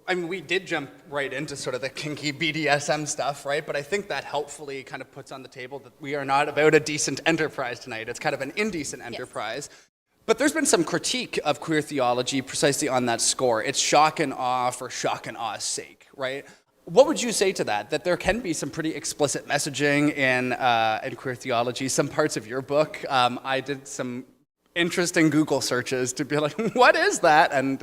I mean, we did jump right into sort of the kinky BDSM stuff, right? But I think that helpfully kind of puts on the table that we are not about a decent enterprise tonight. It's kind of an indecent enterprise. Yes. But there's been some critique of queer theology precisely on that score. It's shock and awe for shock and awe's sake, right? What would you say to that? That there can be some pretty explicit messaging in queer theology. Some parts of your book, I did some interesting Google searches to be like, what is that? And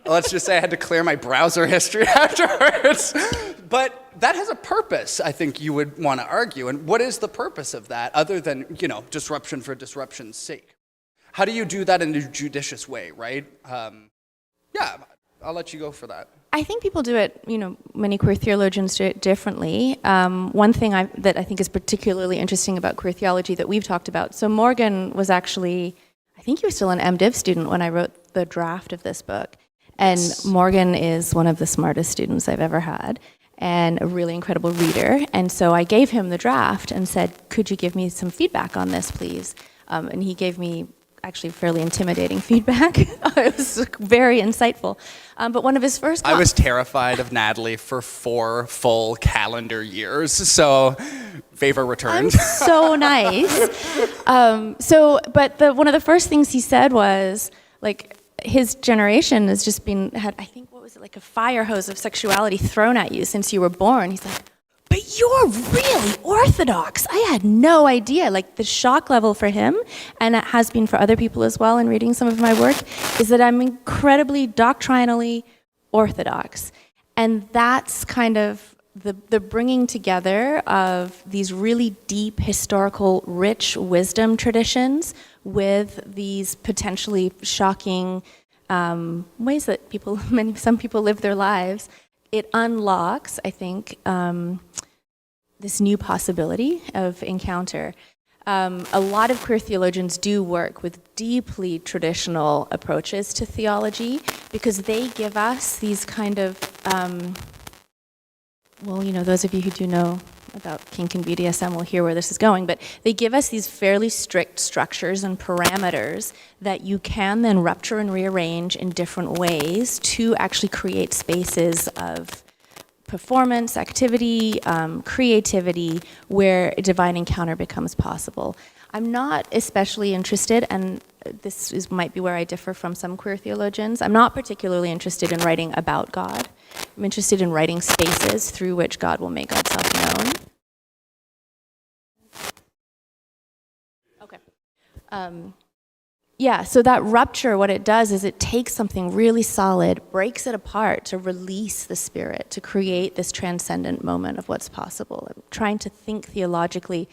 let's just say I had to clear my browser history afterwards. But that has a purpose, I think you would want to argue. And what is the purpose of that, other than, disruption for disruption's sake? How do you do that in a judicious way, right? I'll let you go for that. I think people do it, many queer theologians do it differently. One thing that I think is particularly interesting about queer theology that we've talked about, so Morgan was actually, I think he was still an MDiv student when I wrote the draft of this book. And yes. Morgan is one of the smartest students I've ever had and a really incredible reader. And so I gave him the draft and said, could you give me some feedback on this, please? And he gave me actually fairly intimidating feedback. It was very insightful. But one of his first... I was terrified of Natalie for 4 full calendar years, so favor returned. I'm so nice. But one of the first things he said was, his generation has just had, I think, like a fire hose of sexuality thrown at you since you were born. He's like, but you're really orthodox. I had no idea. The shock level for him, and it has been for other people as well in reading some of my work, is that I'm incredibly doctrinally orthodox. And that's kind of the bringing together of these really deep, historical, rich wisdom traditions with these potentially shocking ways that some people live their lives. It unlocks, I think, this new possibility of encounter. A lot of queer theologians do work with deeply traditional approaches to theology because they give us these kind of, those of you who do know about kink and BDSM will hear where this is going, but they give us these fairly strict structures and parameters that you can then rupture and rearrange in different ways to actually create spaces of performance, activity, creativity, where a divine encounter becomes possible. I'm not especially interested, and might be where I differ from some queer theologians, I'm not particularly interested in writing about God. I'm interested in writing spaces through which God will make Godself known. Okay. So that rupture, what it does is it takes something really solid, breaks it apart to release the spirit, to create this transcendent moment of what's possible. I'm trying to think theologically,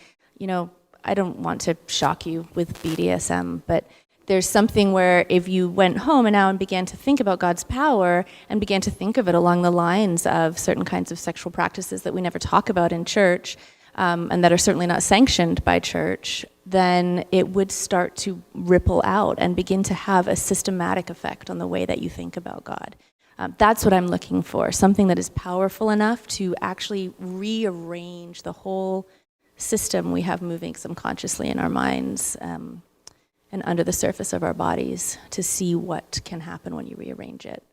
I don't want to shock you with BDSM, but there's something where if you went home and now and began to think about God's power and began to think of it along the lines of certain kinds of sexual practices that we never talk about in church, and that are certainly not sanctioned by church, then it would start to ripple out and begin to have a systematic effect on the way that you think about God. That's what I'm looking for, something that is powerful enough to actually rearrange the whole system we have moving subconsciously in our minds and under the surface of our bodies to see what can happen when you rearrange it.